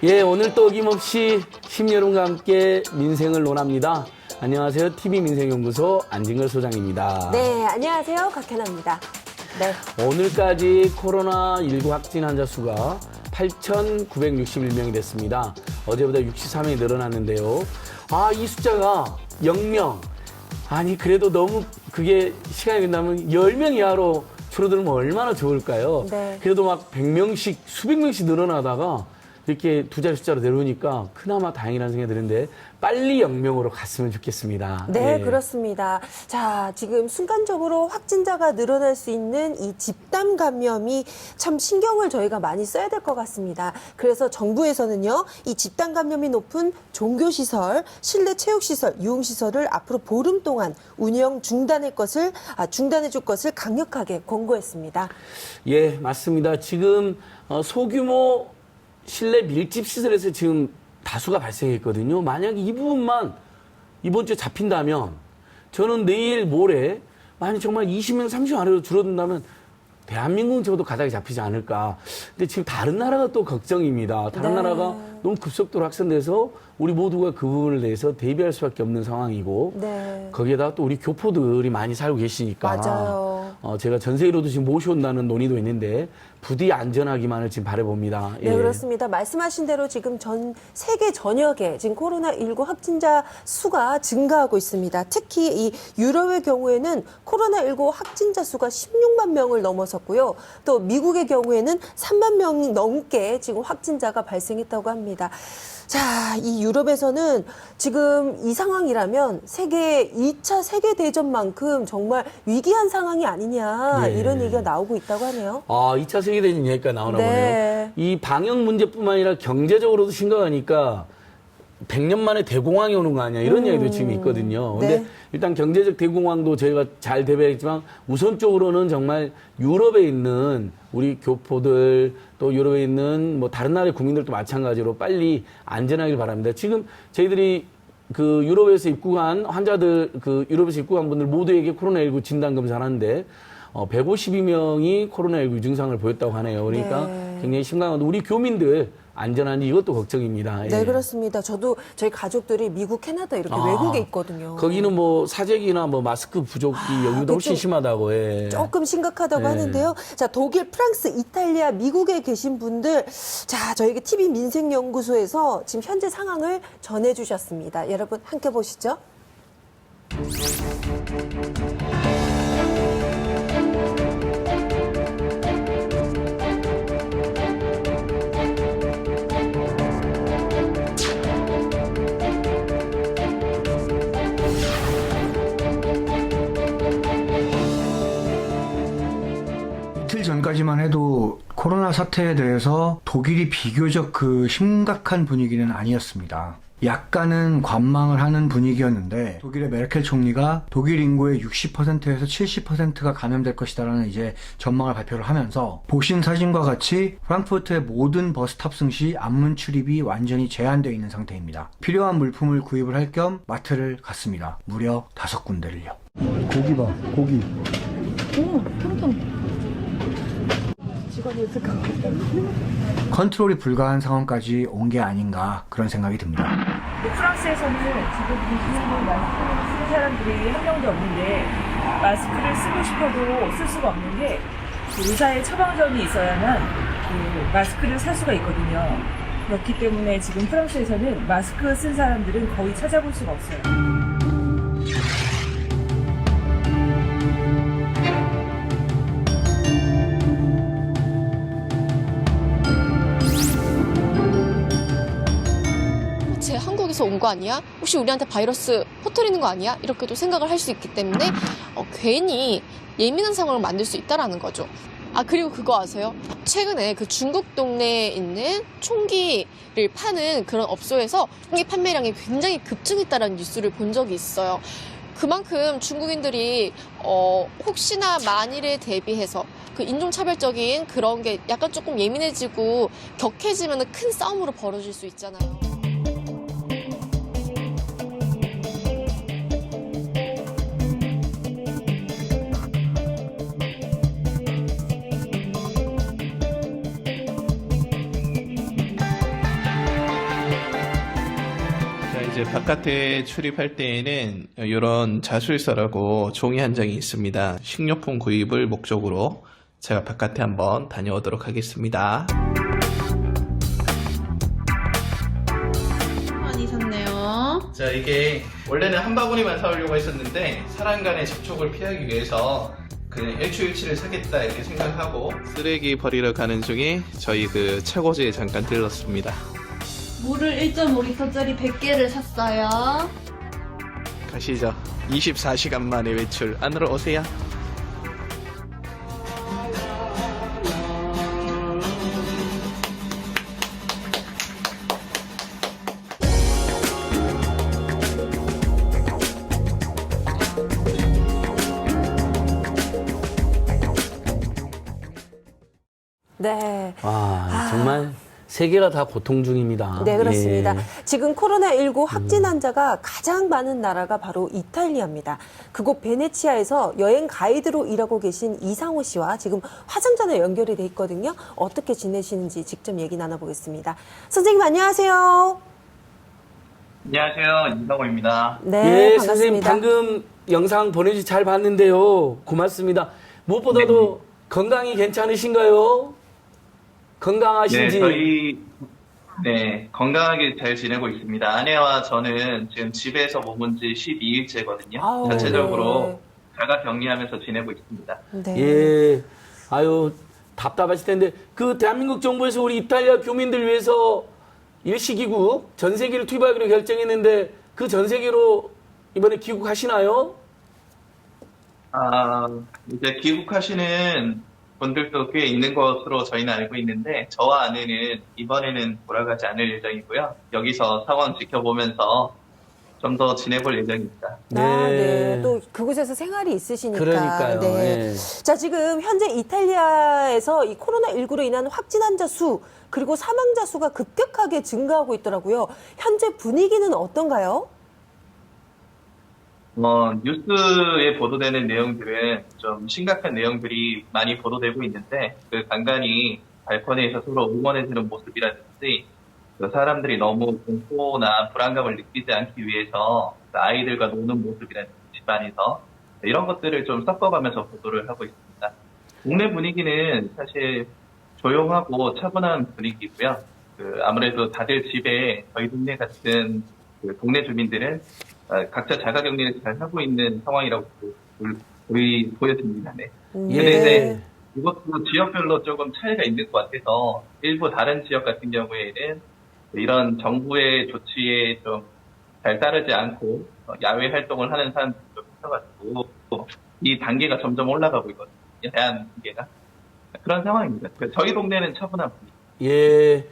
예, 오늘 또 어김없이 심여러분과 함께 민생을 논합니다. 안녕하세요. TV민생연구소 안진걸 소장입니다. 네, 안녕하세요. 박현아입니다. 네. 오늘까지 코로나19 확진 환자 수가 8,961명이 됐습니다. 어제보다 63명이 늘어났는데요. 이 숫자가 0명. 아니, 그래도 너무 그게 시간이 끝나면 10명 이하로 줄어들면 얼마나 좋을까요? 네. 그래도 막 100명씩, 수백 명씩 늘어나다가 이렇게 두 자리 숫자로 내려오니까 그나마 다행이라는 생각이 드는데 빨리 0명으로 갔으면 좋겠습니다. 네, 예. 그렇습니다. 자, 지금 순간적으로 확진자가 늘어날 수 있는 이 집단 감염이 참 신경을 저희가 많이 써야 될 것 같습니다. 그래서 정부에서는요, 이 집단 감염이 높은 종교시설, 실내 체육시설, 유흥시설을 앞으로 보름 동안 운영 중단해줄 것을 강력하게 권고했습니다. 예, 맞습니다. 지금 소규모 실내 밀집 시설에서 지금 다수가 발생했거든요. 만약에 이 부분만 이번 주에 잡힌다면 저는 내일 모레 만약 정말 20명, 30명 아래로 줄어든다면 대한민국은 적어도 가닥이 잡히지 않을까. 근데 지금 다른 나라가 또 걱정입니다. 다른 네. 나라가 너무 급속도로 확산돼서 우리 모두가 그 부분을 대해서 대비할 수밖에 없는 상황이고 네. 거기에다가 또 우리 교포들이 많이 살고 계시니까 맞아요. 제가 전 세계로도 지금 모셔온다는 논의도 있는데 부디 안전하기만을 지금 바라봅니다. 네, 그렇습니다. 말씀하신 대로 지금 전 세계 전역에 지금 코로나19 확진자 수가 증가하고 있습니다. 특히 이 유럽의 경우에는 코로나19 확진자 수가 16만 명을 넘어섰고요. 또 미국의 경우에는 3만 명 넘게 지금 확진자가 발생했다고 합니다. 자, 이 유럽에서는 지금 이 상황이라면 2차 세계대전만큼 정말 위기한 상황이 아니냐 네. 이런 얘기가 나오고 있다고 하네요. 2차 세계대전 얘기가 나오나 네. 보네요. 이 방역 문제뿐만 아니라 경제적으로도 심각하니까 100년 만에 대공황이 오는 거 아니야 이런 이야기도 지금 있거든요. 근데 네. 일단 경제적 대공황도 저희가 잘 대비했지만 우선적으로는 정말 유럽에 있는 우리 교포들 또 유럽에 있는 뭐 다른 나라의 국민들도 마찬가지로 빨리 안전하길 바랍니다. 지금 저희들이 그 유럽에서 입국한 환자들, 그 유럽에서 입국한 분들 모두에게 코로나19 진단 검사를 하는데 152명이 코로나19 증상을 보였다고 하네요. 그러니까 네. 굉장히 심각한 우리 교민들 안전한지 이것도 걱정입니다. 네, 예. 그렇습니다. 저희 가족들이 미국, 캐나다 이렇게 외국에 있거든요. 거기는 뭐 사재기나 뭐 마스크 부족이 여기보다 훨씬 그쪽 심하다고 해. 조금 심각하다고 네. 하는데요. 자, 독일, 프랑스, 이탈리아, 미국에 계신 분들, 자, 저희가 TV 민생연구소에서 지금 현재 상황을 전해주셨습니다. 여러분 함께 보시죠. 이틀 전까지만 해도 코로나 사태에 대해서 독일이 비교적 그 심각한 분위기는 아니었습니다. 약간은 관망을 하는 분위기였는데 독일의 메르켈 총리가 독일 인구의 60%에서 70%가 감염될 것이다라는 이제 전망을 발표를 하면서 보신 사진과 같이 프랑크푸르트의 모든 버스 탑승 시 앞문 출입이 완전히 제한되어 있는 상태입니다. 필요한 물품을 구입을 할 겸 마트를 갔습니다. 무려 5군데를요. 고기 봐, 고기. 컨트롤이 불가한 상황까지 온 게 아닌가 그런 생각이 듭니다. 프랑스에서는 지금 이 마스크를 쓰는 사람들이 한 명도 없는데 마스크를 쓰고 싶어도 쓸 수가 없는 게 의사의 처방전이 있어야만 그 마스크를 살 수가 있거든요. 그렇기 때문에 지금 프랑스에서는 마스크 쓴 사람들은 거의 찾아볼 수가 없어요. 쟤 한국에서 온 거 아니야? 혹시 우리한테 바이러스 퍼뜨리는 거 아니야? 이렇게도 생각을 할 수 있기 때문에 괜히 예민한 상황을 만들 수 있다라는 거죠. 그리고 그거 아세요? 최근에 그 중국 동네에 있는 총기를 파는 그런 업소에서 총기 판매량이 굉장히 급증했다라는 뉴스를 본 적이 있어요. 그만큼 중국인들이 혹시나 만일에 대비해서 그 인종차별적인 그런 게 약간 조금 예민해지고 격해지면 큰 싸움으로 벌어질 수 있잖아요. 이제 바깥에 출입할 때에는 이런 자술서라고 종이 한 장이 있습니다. 식료품 구입을 목적으로 제가 바깥에 한번 다녀오도록 하겠습니다. 많이 샀네요. 자, 이게 원래는 한 바구니만 사오려고 했었는데 사람 간의 접촉을 피하기 위해서 그냥 일주일치를 사겠다 이렇게 생각하고 쓰레기 버리러 가는 중에 저희 그 차고지에 잠깐 들렀습니다. 물을 1.5리터짜리 100개를 샀어요. 가시죠. 24시간 만에 외출. 안으로 오세요. 네. 와, 정말 세계가 다 고통 중입니다. 네, 그렇습니다. 예. 지금 코로나19 확진 환자가 가장 많은 나라가 바로 이탈리아입니다. 그곳 베네치아에서 여행 가이드로 일하고 계신 이상호 씨와 지금 화상 전화 연결이 돼 있거든요. 어떻게 지내시는지 직접 얘기 나눠보겠습니다. 선생님 안녕하세요. 안녕하세요. 이상호입니다. 네, 예, 선생님 반갑습니다. 방금 영상 보내주셔서 잘 봤는데요. 고맙습니다. 무엇보다도 건강이 괜찮으신가요? 건강하신지. 건강하게 잘 지내고 있습니다. 아내와 저는 지금 집에서 머문 지 12일째거든요. 아우, 자체적으로 자가 격리하면서 지내고 있습니다. 네. 예. 아유, 답답하실 텐데, 그 대한민국 정부에서 우리 이탈리아 교민들 위해서 일시기구 전세기를 투입하기로 결정했는데, 그 전세기로 이번에 귀국하시나요? 이제 귀국하시는 분들도 꽤 있는 것으로 저희는 알고 있는데, 저와 아내는 이번에는 돌아가지 않을 예정이고요. 여기서 상황 지켜보면서 좀 더 지내볼 예정입니다. 네. 또 그곳에서 생활이 있으시니까. 그러니까요. 네. 예. 자, 지금 현재 이탈리아에서 이 코로나19로 인한 확진 환자 수 그리고 사망자 수가 급격하게 증가하고 있더라고요. 현재 분위기는 어떤가요? 뉴스에 보도되는 내용들은 좀 심각한 내용들이 많이 보도되고 있는데, 그 간간히 발코니에서 서로 응원해주는 모습이라든지, 그 사람들이 너무 공포나 불안감을 느끼지 않기 위해서 그 아이들과 노는 모습이라든지 집안에서 이런 것들을 좀 섞어가면서 보도를 하고 있습니다. 국내 분위기는 사실 조용하고 차분한 분위기고요. 아무래도 다들 집에 저희 동네 같은 그 동네 주민들은 각자 자가격리를 잘 하고 있는 상황이라고 보여집니다. 네. 예. 근데 이제 이것도 지역별로 조금 차이가 있는 것 같아서 일부 다른 지역 같은 경우에는 이런 정부의 조치에 좀 잘 따르지 않고 야외 활동을 하는 사람들도 있어가지고 이 단계가 점점 올라가고 있거든요. 대한 단계가. 그런 상황입니다. 저희 동네는 차분한 분위기. 예.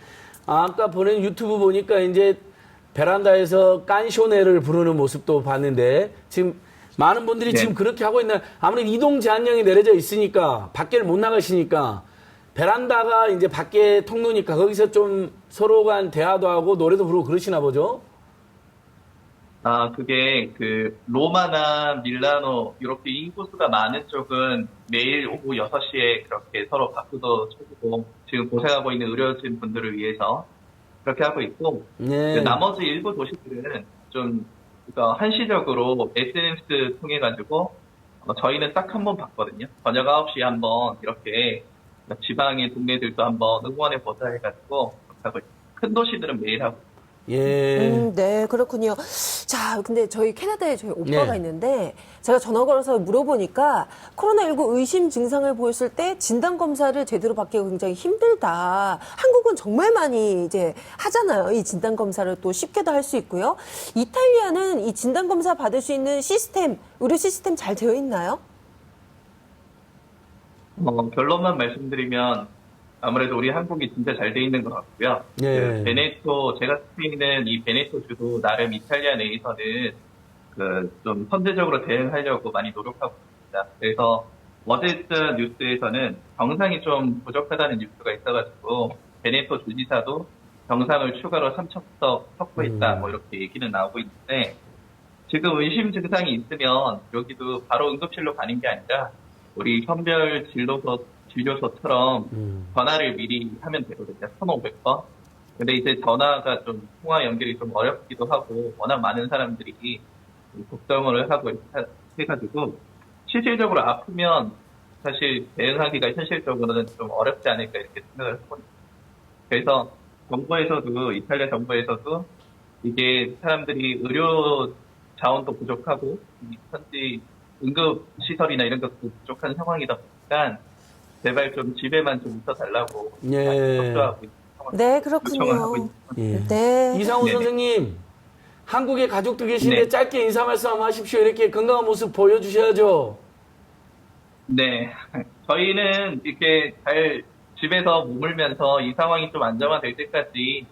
아까 보낸 유튜브 보니까 이제 베란다에서 깐쇼네를 부르는 모습도 봤는데 지금 많은 분들이 네. 지금 그렇게 하고 있는 아무래도 이동 제한령이 내려져 있으니까 밖에를 못 나가시니까 베란다가 이제 밖에 통로니까 거기서 좀 서로 간 대화도 하고 노래도 부르고 그러시나 보죠? 그게 로마나 밀라노 이렇게 인구수가 많은 쪽은 매일 오후 6시에 그렇게 서로 박수도 쳐주고 지금 고생하고 있는 의료진 분들을 위해서 그렇게 하고 있고, 네. 나머지 일부 도시들은 좀 한시적으로 SNS 통해 가지고 저희는 딱 한 번 봤거든요. 저녁 9시에 한번 이렇게 지방의 동네들도 한번 응원해 보자 해가지고 하고 있어요. 큰 도시들은 매일 하고. 예. 네, 그렇군요. 자, 근데 저희 캐나다에 저희 오빠가 네. 있는데 제가 전화 걸어서 물어보니까 코로나19 의심 증상을 보였을 때 진단 검사를 제대로 받기가 굉장히 힘들다. 한국은 정말 많이 이제 하잖아요. 이 진단 검사를 또 쉽게도 할 수 있고요. 이탈리아는 이 진단 검사 받을 수 있는 시스템, 의료 시스템 잘 되어 있나요? 결론만 말씀드리면 아무래도 우리 한국이 진짜 잘 돼 있는 것 같고요. 예. 제가 스페인은 이 베네토 주도 나름 이탈리아 내에서는 좀 선제적으로 대응하려고 많이 노력하고 있습니다. 그래서 어제 뜬 뉴스에서는 병상이 좀 부족하다는 뉴스가 있어가지고 베네토 주지사도 병상을 추가로 3,000석 확보했다 뭐 이렇게 얘기는 나오고 있는데, 지금 의심 증상이 있으면 여기도 바로 응급실로 가는 게 아니라 우리 선별 진료소처럼 전화를 미리 하면 되거든요. 1,500번. 근데 이제 전화가 좀 통화 연결이 좀 어렵기도 하고 워낙 많은 사람들이 걱정을 하고 해가지고 실질적으로 아프면 사실 대응하기가 현실적으로는 좀 어렵지 않을까 이렇게 생각을 했거든요. 그래서 정부에서도 이탈리아 정부에서도 이게 사람들이 의료 자원도 부족하고 현지 응급 시설이나 이런 것도 부족한 상황이다 보니까 제발 좀 집에만 좀 있어 달라고 예. 협조하고 있는 상황. 네, 요청을 하고 그렇군요. 있습니다. 예. 네. 이상호 네네. 선생님, 한국에 가족도 계신데 네. 짧게 인사 말씀 한번 하십시오. 이렇게 건강한 모습 보여주셔야죠. 네, 저희는 이렇게 잘 집에서 머물면서 이 상황이 좀 안정화될 때까지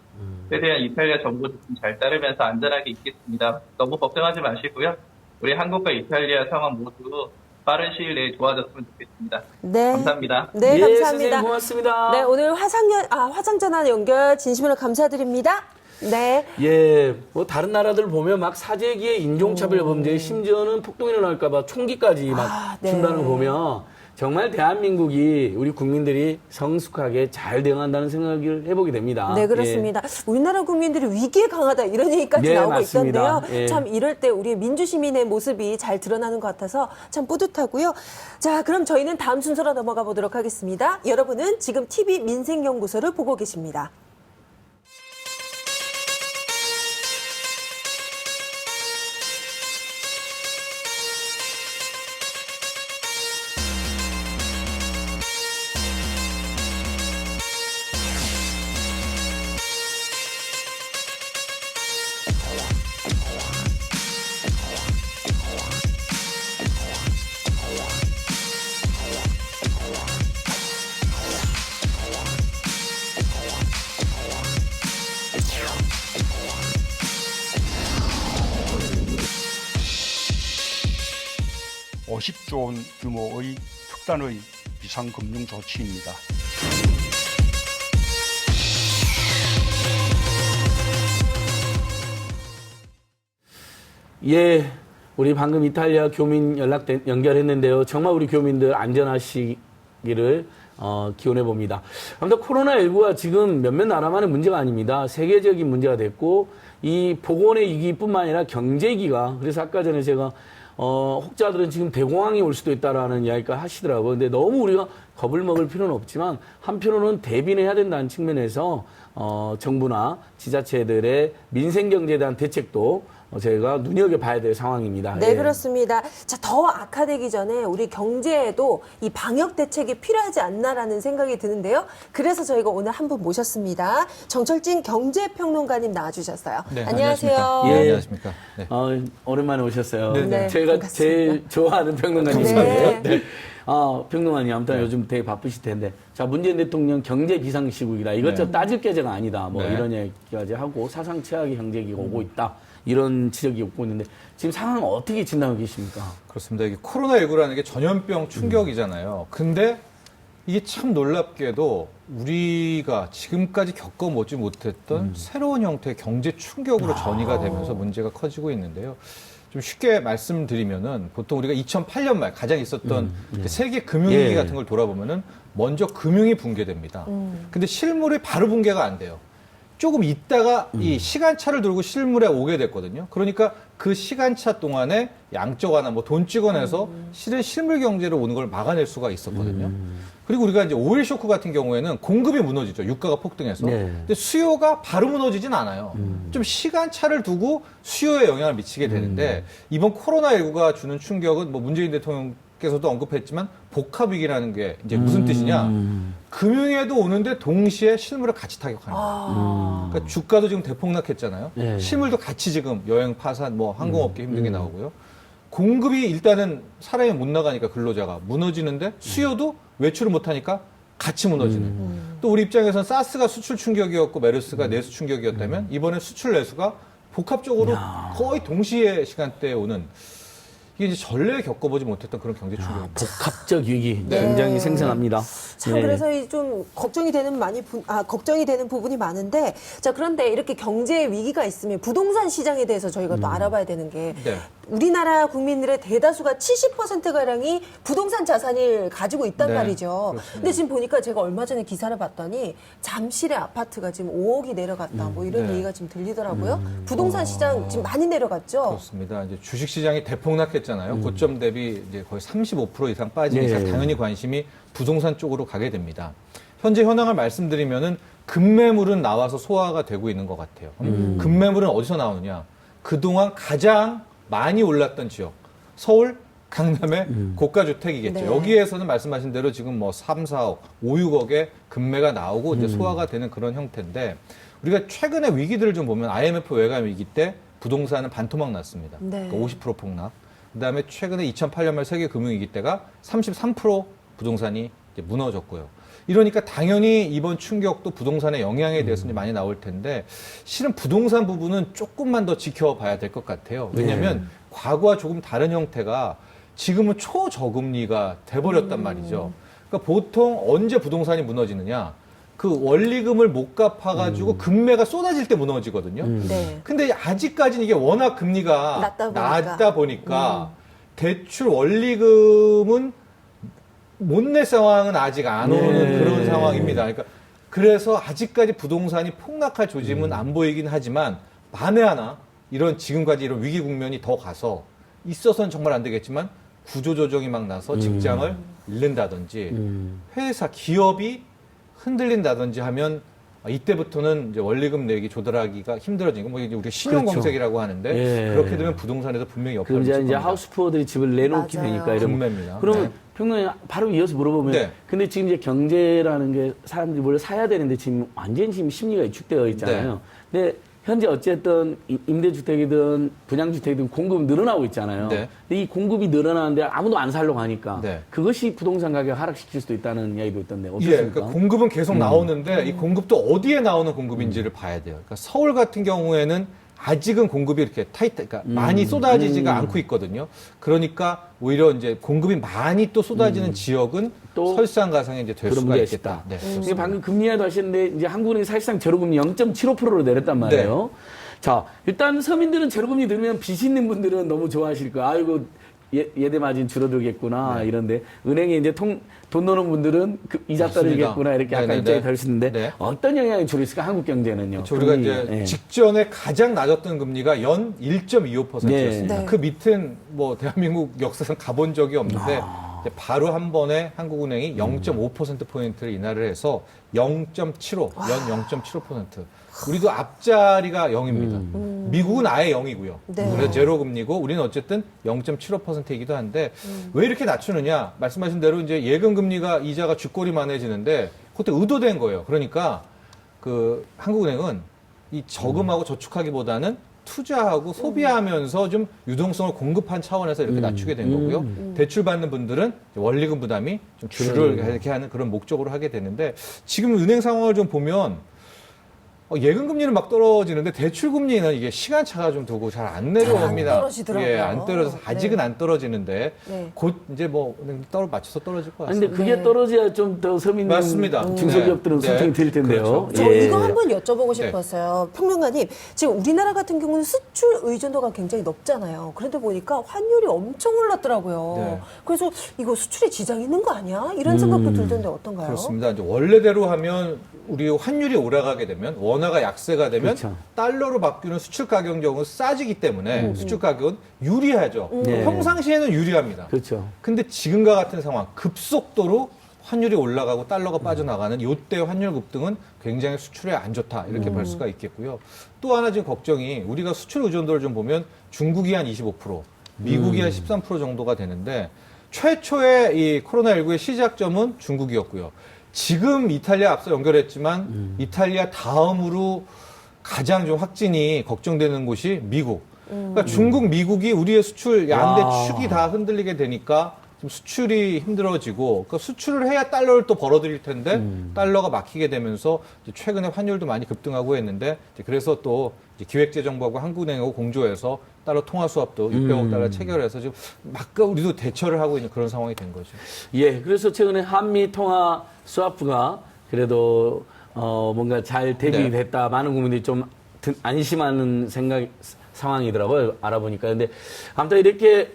최대한 이탈리아 정부 조치 잘 따르면서 안전하게 있겠습니다. 너무 걱정하지 마시고요. 우리 한국과 이탈리아 상황 모두 빠른 시일 내에 좋아졌으면 좋겠습니다. 네. 감사합니다. 네, 예, 감사합니다. 선생님 고맙습니다. 네, 오늘 화상전화 연결 진심으로 감사드립니다. 네. 예, 뭐 다른 나라들 보면 막 사재기에 인종차별 범죄, 심지어는 폭동이 일어날까봐 총기까지 막 네. 준다는 거 보면 정말 대한민국이 우리 국민들이 성숙하게 잘 대응한다는 생각을 해보게 됩니다. 네, 그렇습니다. 우리나라 국민들이 위기에 강하다 이런 얘기까지 네, 나오고 맞습니다. 있던데요. 예. 참 이럴 때 우리 민주시민의 모습이 잘 드러나는 것 같아서 참 뿌듯하고요. 자, 그럼 저희는 다음 순서로 넘어가 보도록 하겠습니다. 여러분은 지금 TV 민생연구소를 보고 계십니다. 오 50조 원 규모의 특단의 비상금융 조치입니다. 예, 우리 방금 이탈리아 교민 연결했는데요. 정말 우리 교민들 안전하시기를 기원해 봅니다. 아무튼 코로나19가 지금 몇몇 나라만의 문제가 아닙니다. 세계적인 문제가 됐고 이 보건의 위기뿐만 아니라 경제 위기가, 그래서 아까 전에 제가 혹자들은 지금 대공황이 올 수도 있다라는 이야기가 하시더라고요. 근데 너무 우리가 겁을 먹을 필요는 없지만 한편으로는 대비는 해야 된다는 측면에서 정부나 지자체들의 민생경제에 대한 대책도 저희가 눈여겨봐야 될 상황입니다. 네, 예. 그렇습니다. 자, 더 악화되기 전에 우리 경제에도 이 방역 대책이 필요하지 않나라는 생각이 드는데요. 그래서 저희가 오늘 한 분 모셨습니다. 정철진 경제평론가님 나와주셨어요. 네, 안녕하세요. 안녕하십니까. 예. 네, 안녕하십니까. 네. 오랜만에 오셨어요. 네, 네. 제가 반갑습니다. 제일 좋아하는 평론가님이신데요. 네. 평론가님, 아무튼 요즘 되게 바쁘실 텐데. 자, 문재인 대통령 경제 비상시국이다. 이것저것 따질 게제가 아니다. 뭐 네. 이런 얘기까지 하고 사상 최악의 경제기가 오고 있다. 이런 지적이 오고 있는데 지금 상황 어떻게 진단하고 계십니까? 그렇습니다. 이게 코로나19라는 게 전염병 충격이잖아요. 근데 이게 참 놀랍게도 우리가 지금까지 겪어보지 못했던 새로운 형태의 경제 충격으로 전이가 되면서 문제가 커지고 있는데요. 좀 쉽게 말씀드리면은 보통 우리가 2008년 말 가장 있었던 세계 금융위기 예. 같은 걸 돌아보면은 먼저 금융이 붕괴됩니다. 근데 실물이 바로 붕괴가 안 돼요. 조금 있다가 이 시간차를 두고 실물에 오게 됐거든요. 그러니까 그 시간차 동안에 양적 완화, 뭐 돈 찍어내서 실은 실물 경제로 오는 걸 막아낼 수가 있었거든요. 그리고 우리가 이제 오일 쇼크 같은 경우에는 공급이 무너지죠. 유가가 폭등해서. 네. 근데 수요가 바로 무너지진 않아요. 좀 시간차를 두고 수요에 영향을 미치게 되는데 이번 코로나19가 주는 충격은 뭐 문재인 대통령께서도 언급했지만 복합위기라는 게 이제 무슨 뜻이냐. 금융에도 오는데 동시에 실물을 같이 타격하는 거예요. 그러니까 주가도 지금 대폭락했잖아요. 네. 실물도 같이 지금 여행 파산, 뭐 항공업계 힘든 게 나오고요. 공급이 일단은 사람이 못 나가니까 근로자가 무너지는데 수요도 외출을 못 하니까 같이 무너지는. 또 우리 입장에서는 사스가 수출 충격이었고 메르스가 내수 충격이었다면 이번에 수출 내수가 복합적으로 거의 동시에 시간대에 오는 이게 이제 전례 겪어보지 못했던 그런 경제 충격입니다. 복합적 위기 네. 굉장히 생생합니다. 참 네. 그래서 좀 걱정이 되는 부분이 많은데, 자, 그런데 이렇게 경제 위기가 있으면 부동산 시장에 대해서 저희가 또 알아봐야 되는 게 네. 우리나라 국민들의 대다수가 70%가량이 부동산 자산을 가지고 있단 네, 말이죠. 그렇습니다. 근데 지금 보니까 제가 얼마 전에 기사를 봤더니 잠실의 아파트가 지금 5억이 내려갔다. 뭐 이런 네. 얘기가 지금 들리더라고요. 부동산 시장 지금 많이 내려갔죠. 그렇습니다. 이제 주식 시장이 대폭락했잖아요. 고점 대비 이제 거의 35% 이상 빠지니까 네. 당연히 관심이 부동산 쪽으로 가게 됩니다. 현재 현황을 말씀드리면은 급매물은 나와서 소화가 되고 있는 것 같아요. 급매물은 어디서 나오느냐? 그동안 가장 많이 올랐던 지역, 서울, 강남의 고가 주택이겠죠. 네. 여기에서는 말씀하신 대로 지금 뭐 3, 4억, 5, 6억의 급매가 나오고 이제 소화가 되는 그런 형태인데 우리가 최근에 위기들을 좀 보면 IMF 외환 위기 때 부동산은 반토막 났습니다. 네. 그러니까 50% 폭락. 그다음에 최근에 2008년 말 세계 금융위기 때가 33% 부동산이 이제 무너졌고요. 이러니까 당연히 이번 충격도 부동산의 영향에 대해서 이제 많이 나올 텐데 실은 부동산 부분은 조금만 더 지켜봐야 될 것 같아요. 왜냐하면 과거와 조금 다른 형태가 지금은 초저금리가 돼버렸단 말이죠. 그러니까 보통 언제 부동산이 무너지느냐? 그 원리금을 못 갚아가지고 금매가 쏟아질 때 무너지거든요. 네. 근데 아직까지는 이게 워낙 금리가 낮다 보니까 대출 원리금은 못 낼 상황은 아직 안 오는 그런 상황입니다. 그러니까 그래서 아직까지 부동산이 폭락할 조짐은 안 보이긴 하지만 만에 하나 이런 지금까지 이런 위기 국면이 더 가서 있어서는 정말 안 되겠지만 구조조정이 막 나서 직장을 잃는다든지 회사, 기업이 흔들린다든지 하면 이때부터는 이제 원리금 내기 조달하기가 힘들어지고 뭐 이제 우리가 신용검색이라고 하는데 예. 그렇게 되면 부동산에도 분명히 그럼 역할을 이제, 미칠 이제 겁니다. 하우스푸어들이 집을 내놓게 맞아요. 되니까 이런. 금매입니다. 그러면 네. 평론이 바로 이어서 물어보면, 네. 근데 지금 이제 경제라는 게 사람들이 뭘 사야 되는데 지금 완전히 지금 심리가 위축되어 있잖아요. 근데 현재 어쨌든 임대주택이든 분양주택이든 공급이 늘어나고 있잖아요. 네. 근데 이 공급이 늘어나는데 아무도 안 살려고 하니까 네. 그것이 부동산 가격 하락시킬 수도 있다는 이야기도 있던데 예, 어떻습니까? 그러니까 공급은 계속 나오는데 이 공급도 어디에 나오는 공급인지를 봐야 돼요. 그러니까 서울 같은 경우에는 아직은 공급이 이렇게 그러니까 많이 쏟아지지가 않고 있거든요. 그러니까 오히려 이제 공급이 많이 또 쏟아지는 지역은 또 설상가상에 이제 될 그런 수가 문제가 있겠다. 있다. 네, 이게 그렇습니다. 방금 금리 이야기도 하셨는데 이제 한국은행이 사실상 제로금리 0.75%로 내렸단 말이에요. 자, 일단 서민들은 제로금리 들으면 빚 있는 분들은 너무 좋아하실 거야. 아이고 예대 마진 줄어들겠구나 이런데 은행에 이제 돈 넣는 분들은 그 이자 맞습니다. 떨어지겠구나 이렇게 약간 네네네. 입장이 될 수 있는데 네. 어떤 영향이 주로 있을까 한국 경제는요? 우리가 금리, 이제 예. 직전에 가장 낮았던 금리가 연 1.25%였습니다. 네. 그 밑은 뭐 대한민국 역사상 가본 적이 없는데 이제 바로 한 번에 한국은행이 0.5%포인트를 인하를 해서 0.75, 연 0.75%. 우리도 앞자리가 0입니다. 미국은 아예 0이고요. 네. 그래서 제로금리고 우리는 어쨌든 0.75%이기도 한데 왜 이렇게 낮추느냐? 말씀하신 대로 이제 예금금리가 이자가 쥐꼬리만해지는데 그것도 의도된 거예요. 그러니까 그 한국은행은 이 저금하고 저축하기보다는 투자하고 소비하면서 좀 유동성을 공급한 차원에서 이렇게 낮추게 된 거고요. 대출 받는 분들은 원리금 부담이 좀 줄을 이렇게 하는 그런 목적으로 하게 되는데 지금 은행 상황을 좀 보면 예금 금리는 막 떨어지는데 대출 금리는 이게 시간차가 좀 두고 잘 안 내려옵니다. 안 떨어지더라고요. 예, 안 떨어져서 아직은 네. 안 떨어지는데 네. 곧 이제 뭐 맞춰서 떨어질 것 아니, 같습니다. 근데 그게 떨어져야 좀 더 서민 맞습니다. 중소기업들은 네. 소통이 될 텐데요. 그렇죠. 저 예. 이거 한번 여쭤보고 네. 싶었어요. 평론가님, 지금 우리나라 같은 경우는 수출 의존도가 굉장히 높잖아요. 그런데 보니까 환율이 엄청 올랐더라고요. 네. 그래서 이거 수출에 지장이 있는 거 아니야? 이런 생각도 들던데 어떤가요? 그렇습니다. 이제 원래대로 하면 우리 환율이 올라가게 되면 원화가 약세가 되면 그렇죠. 달러로 바뀌는 수출 가격은 싸지기 때문에 수출 가격은 유리하죠. 네. 평상시에는 유리합니다. 그렇죠. 근데 지금과 같은 상황 급속도로 환율이 올라가고 달러가 빠져나가는 이때 환율 급등은 굉장히 수출에 안 좋다 이렇게 볼 수가 있겠고요. 또 하나 지금 걱정이 우리가 수출 의존도를 좀 보면 중국이 한 25%, 미국이 한 13% 정도가 되는데 최초의 이 코로나19의 시작점은 중국이었고요. 지금 이탈리아 앞서 연결했지만 이탈리아 다음으로 가장 좀 확진이 걱정되는 곳이 미국. 그러니까 중국, 미국이 우리의 수출 양대 와. 축이 다 흔들리게 되니까 좀 수출이 힘들어지고 그러니까 수출을 해야 달러를 또 벌어들일 텐데 달러가 막히게 되면서 이제 최근에 환율도 많이 급등하고 했는데 이제 그래서 또 이제 기획재정부하고 한국은행하고 공조해서 달러 통화 수합도 600억 달러 체결해서 지금 막 우리도 대처를 하고 있는 그런 상황이 된 거죠. 예, 그래서 최근에 한미 통화 스와프가 그래도 뭔가 잘 대비됐다. 많은 국민들이 좀 안심하는 상황이더라고요. 알아보니까. 근데 아무튼 이렇게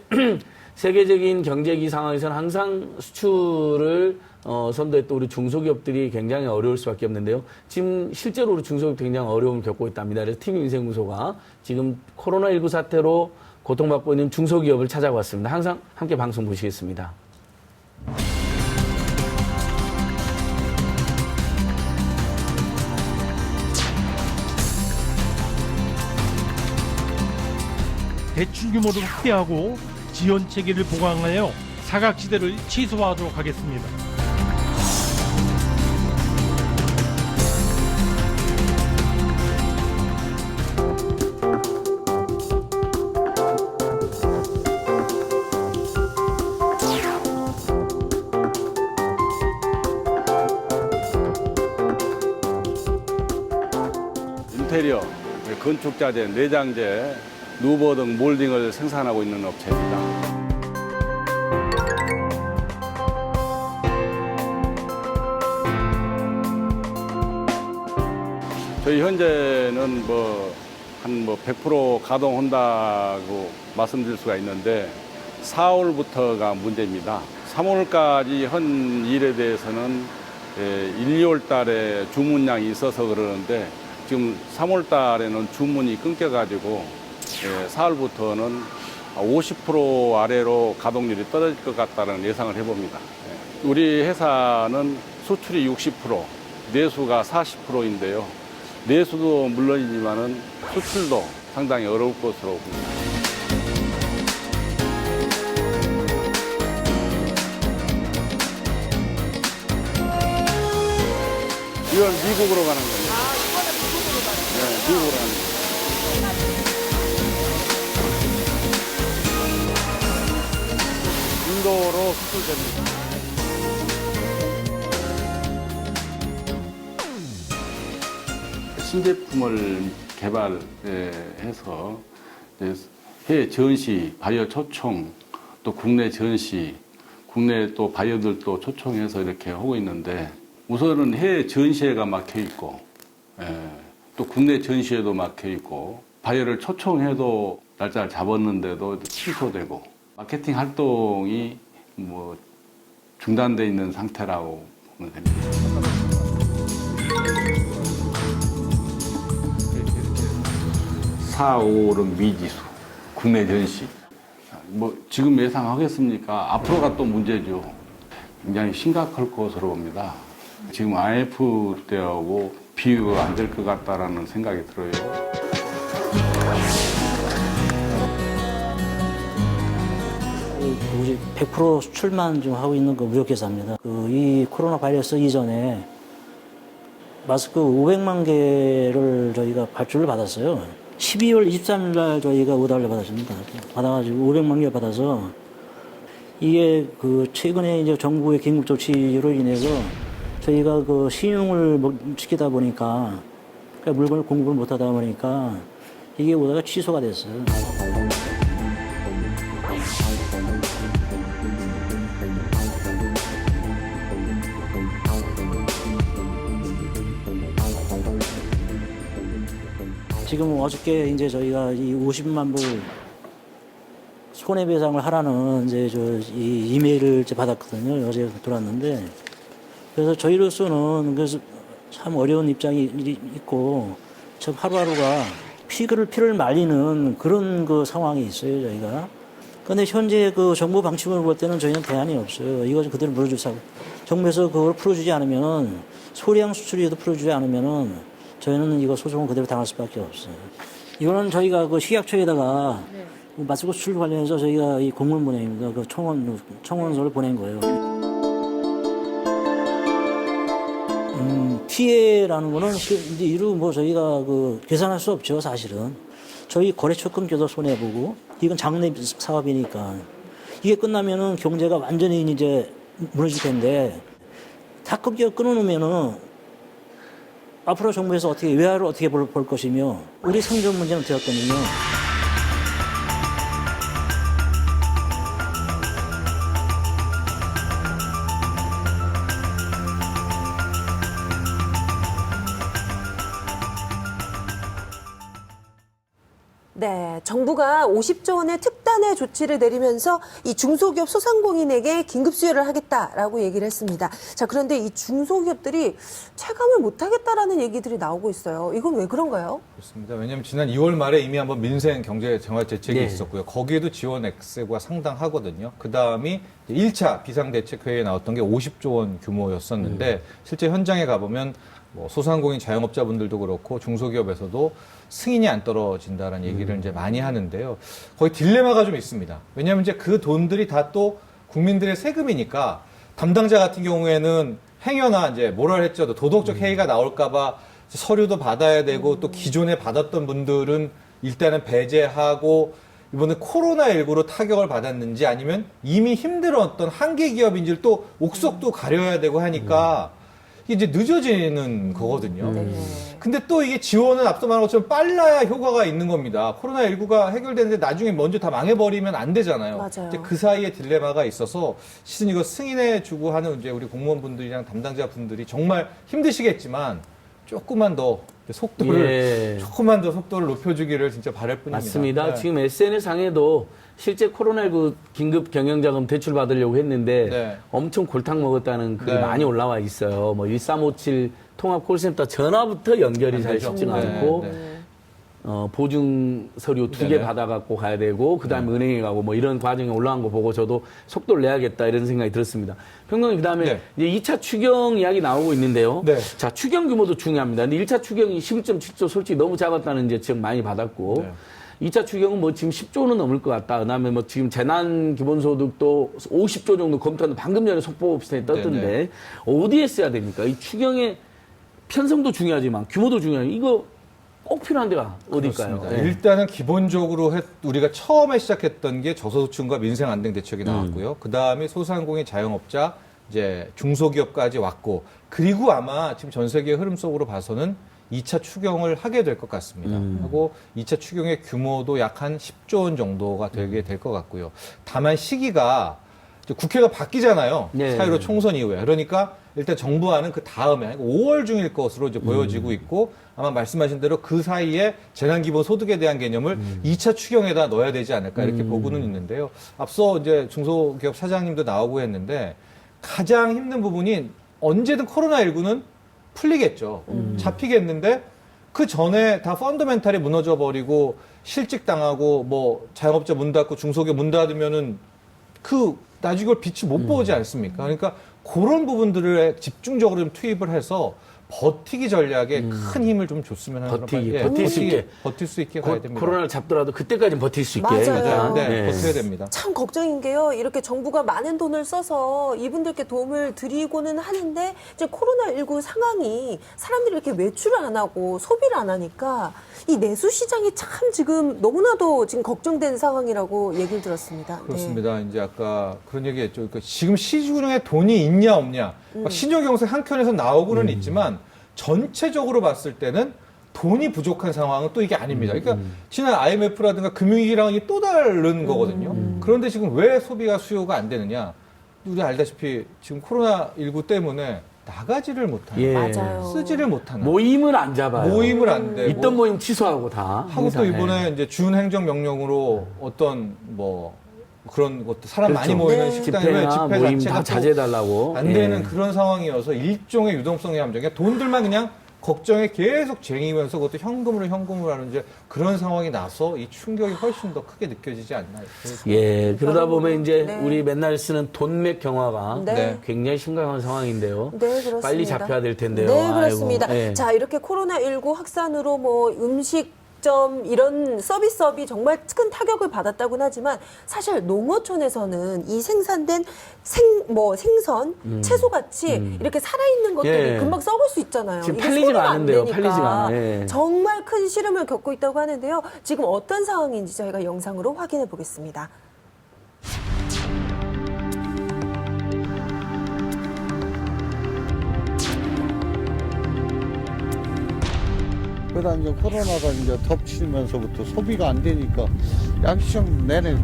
세계적인 경제기 상황에서는 항상 수출을 선도했던 우리 중소기업들이 굉장히 어려울 수밖에 없는데요. 지금 실제로 우리 중소기업도 굉장히 어려움을 겪고 있답니다. 그래서 TV인생무소가 지금 코로나19 사태로 고통받고 있는 중소기업을 찾아왔습니다. 항상 함께 방송 보시겠습니다. 대출 규모를 확대하고 지원 체계를 보강하여 사각지대를 최소화하도록 하겠습니다. 인테리어, 건축자재, 내장재, 누버 등 몰딩을 생산하고 있는 업체입니다. 저희 현재는 한 100% 가동한다고 말씀드릴 수가 있는데 4월부터가 문제입니다. 3월까지 한 일에 대해서는 1, 2월 달에 주문량이 있어서 그러는데 지금 3월 달에는 주문이 끊겨가지고 4월부터는 50% 아래로 가동률이 떨어질 것 같다는 예상을 해봅니다. 우리 회사는 수출이 60%, 내수가 40%인데요. 내수도 물론이지만은 수출도 상당히 어려울 것으로 봅니다. 이건 미국으로 가는 겁니다. 이거는 미국으로 가는 거예요? 네, 미국으로 가는 겁니다. 인도로 수출됩니다. 신제품을 개발해서 해외 전시, 바이어 초청, 또 국내 전시, 국내 또 바이어들도 초청해서 이렇게 하고 있는데 우선은 해외 전시회가 막혀 있고 또 국내 전시회도 막혀 있고 바이어를 초청해도 날짜를 잡았는데도 취소되고 마케팅 활동이 중단돼 있는 상태라고 보면 됩니다. 4, 5월은 미지수, 국내 전시. 지금 예상하겠습니까? 앞으로가 또 문제죠. 굉장히 심각할 것으로 봅니다. 지금 IMF 때하고 비교가 안 될 것 같다라는 생각이 들어요. 우리 100% 수출만 좀 하고 있는 그 무역회사입니다. 이 코로나 바이러스 이전에 마스크 500만 개를 저희가 발주를 받았어요. 12월 23일 날 저희가 오더를 받았습니다. 받아가지고 500만 개 받아서 이게 최근에 이제 정부의 긴급 조치로 인해서 저희가 신용을 지키다 보니까 물건을 공급을 못 하다 보니까 이게 오다가 취소가 됐어요. 지금 어저께 이제 저희가 이 50만 불 손해배상을 하라는 이제 이 이메일을 이제 받았거든요. 어제 들어왔는데 그래서 저희로서는 그래서 참 어려운 입장이 있고 참 하루하루가 피를 말리는 그런 상황이 있어요. 저희가. 그런데 현재 정부 방침을 볼 때는 저희는 대안이 없어요. 이거 그대로 물어주세요. 정부에서 그걸 풀어주지 않으면 소량 수출이라도 풀어주지 않으면은 저희는 이거 소송을 그대로 당할 수밖에 없어요. 이거는 저희가 식약처에다가 마스크 수출 관련해서 저희가 이 공문 보냅니다. 청원서를 보낸 거예요. 피해라는 거는 이제 이루 저희가 계산할 수 없죠, 사실은. 저희 거래처 끊겨도 손해보고, 이건 장래 사업이니까. 이게 끝나면은 경제가 완전히 이제 무너질 텐데, 다 끊어놓으면은 앞으로 정부에서 외화를 어떻게 볼 것이며 우리 생존 문제는 되었거든요. 네, 정부가 50조 원의 특단의 조치를 내리면서 이 중소기업 소상공인에게 긴급 수혜를 하겠다라고 얘기를 했습니다. 자, 그런데 이 중소기업들이 체감을 못하겠다라는 얘기들이 나오고 있어요. 이건 왜 그런가요? 그렇습니다. 왜냐하면 지난 2월 말에 이미 한번 민생 경제 정화 대책이 네. 있었고요. 거기에도 지원 액수가 상당하거든요. 그 다음이 1차 비상대책회의에 나왔던 게 50조 원 규모였었는데 실제 현장에 가보면 뭐 소상공인 자영업자분들도 그렇고 중소기업에서도 승인이 안 떨어진다라는 얘기를 이제 많이 하는데요. 거의 딜레마가 좀 있습니다. 왜냐하면 이제 그 돈들이 다 또 국민들의 세금이니까 담당자 같은 경우에는 행여나 이제 뭐라 했죠. 도덕적 해이가 나올까봐 서류도 받아야 되고 또 기존에 받았던 분들은 일단은 배제하고 이번에 코로나19로 타격을 받았는지 아니면 이미 힘들었던 한계 기업인지를 또 옥석도 가려야 되고 하니까 이게 이제 늦어지는 거거든요. 근데 또 이게 지원은 앞서 말한 것처럼 빨라야 효과가 있는 겁니다. 코로나19가 해결되는데 나중에 먼저 다 망해버리면 안 되잖아요. 맞아요. 이제 그 사이에 딜레마가 있어서 실은 이거 승인해주고 하는 이제 우리 공무원분들이랑 담당자분들이 정말 힘드시겠지만 조금만 더 속도를 조금만 더 속도를 높여주기를 진짜 바랄 뿐입니다. 맞습니다. 네. 지금 SNS 상에도 실제 코로나19 긴급 경영자금 대출 받으려고 했는데 네. 엄청 골탕 먹었다는 글이 네. 많이 올라와 있어요. 뭐 1357 통합 콜센터 전화부터 연결이 잘 되죠. 쉽지는 네, 않고 네. 보증 서류 2개 네네. 받아갖고 가야 되고 그다음에 은행에 가고 뭐 이런 과정이 올라간 거 보고 저도 속도를 내야겠다 이런 생각이 들었습니다. 평론님 그다음에 네. 이제 2차 추경 이야기 나오고 있는데요. 네. 자, 추경 규모도 중요합니다. 근데 1차 추경이 11.7조 솔직히 너무 작았다는 이제 지적 많이 받았고 네. 2차 추경은 뭐 지금 10조는 넘을 것 같다. 그다음에 뭐 지금 재난 기본소득도 50조 정도 검토하는 방금 전에 속보옵션에 떴던데 네네. 어디에 써야 됩니까? 이 추경의 편성도 중요하지만 규모도 중요해요. 이거 꼭 필요한 데가 어딜까요? 그렇습니다. 네. 일단은 기본적으로 우리가 처음에 시작했던 게 저소득층과 민생 안정 대책이 나왔고요. 그 다음에 소상공인 자영업자, 이제 중소기업까지 왔고, 그리고 아마 지금 전 세계 흐름 속으로 봐서는 2차 추경을 하게 될 것 같습니다. 하고 2차 추경의 규모도 약 한 10조 원 정도가 되게 될 것 같고요. 다만 시기가 이제 국회가 바뀌잖아요. 네. 4.15 총선 이후에. 그러니까 일단 정부안은 그 다음에 5월 중일 것으로 이제 보여지고 있고 아마 말씀하신 대로 그 사이에 재난기본소득에 대한 개념을 2차 추경에다 넣어야 되지 않을까 이렇게 보고는 있는데요. 앞서 이제 중소기업 사장님도 나오고 했는데 가장 힘든 부분이 언제든 코로나19는 풀리겠죠. 잡히겠는데 그 전에 다 펀더멘탈이 무너져 버리고 실직당하고 뭐 자영업자 문 닫고 중소기업 문 닫으면은 그 나중에 그걸 빛을 못 보지 않습니까? 그러니까 그런 부분들을 집중적으로 좀 투입을 해서 버티기 전략에 큰 힘을 좀 줬으면 하는 버틸 수 있게. 버틸 수 있게 가야 됩니다. 코로나를 잡더라도 그때까지는 버틸 수 있게. 맞아요. 일단. 네, 버텨야 됩니다. 참 걱정인 게요. 이렇게 정부가 많은 돈을 써서 이분들께 도움을 드리고는 하는데 이제 코로나19 상황이 사람들이 이렇게 외출을 안 하고 소비를 안 하니까 이 내수 시장이 참 지금 너무나도 지금 걱정된 상황이라고 얘기를 들었습니다. 그렇습니다. 이제 아까 그런 얘기했죠. 그러니까 지금 시중에 돈이 있냐 없냐. 막 신용경색 한 켠에서 나오고는 있지만 전체적으로 봤을 때는 돈이 부족한 상황은 또 이게 아닙니다. 그러니까 지난 IMF라든가 금융위기랑은 또 다른 거거든요. 그런데 지금 왜 소비가 수요가 안 되느냐? 우리 알다시피 지금 코로나19 때문에 나가지를 못하는, 예. 맞아요. 쓰지를 못하는, 모임을 안 잡아요. 모임을 안 되고 있던 모임 취소하고 다. 하고 또 행사에. 이번에 이제 준 행정명령으로 어떤 뭐 그런 것도 사람 그렇죠. 많이 모이는 네. 식당이나 집회 모임 자체가 다 또 자제해달라고. 안 되는 그런 상황이어서 일종의 유동성의 함정. 돈들만 그냥 걱정에 계속 쟁이면서 그것도 현금으로 하는 이제 그런 상황이 나서 이 충격이 훨씬 더 크게 느껴지지 않나. 예, 그러다 보면 이제 네. 우리 맨날 쓰는 돈맥 경화가 네. 굉장히 심각한 상황인데요. 네, 그렇습니다. 빨리 잡혀야 될 텐데요. 네, 그렇습니다. 아이고, 예. 자, 이렇게 코로나19 확산으로 뭐 음식점 이런 서비스업이 정말 큰 타격을 받았다고는 하지만 사실 농어촌에서는 이 생산된 생선, 채소같이 이렇게 살아있는 것들이 예. 금방 썩을 수 있잖아요. 지금 이게 팔리지가 소비가 안 않은데요. 되니까 팔리지가 않아요. 예. 정말 큰 시름을 겪고 있다고 하는데요. 지금 어떤 상황인지 저희가 영상으로 확인해 보겠습니다. 그러다 이제 코로나가 이제 덮치면서부터 소비가 안 되니까 양시장 내내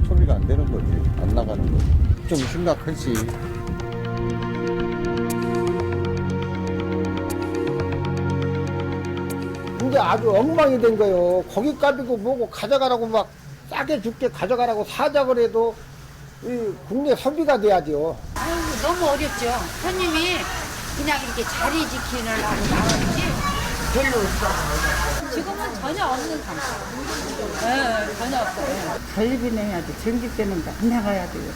소비가 안 되는 거지. 안 나가는 거지. 좀 심각하지. 게 아주 엉망이 된 거예요. 고깃값이고 뭐고 가져가라고 막 싸게 줄게 가져가라고 사자고 해도 이 국내 소비가 돼야죠. 아유, 너무 어렵죠. 손님이 그냥 이렇게 자리 지키느라고 나오는지 별로 없어. 지금은 전혀 없는 상태. 네, 전혀 없어요. 전리비 내야지. 전기 때는 안 나가야 돼요.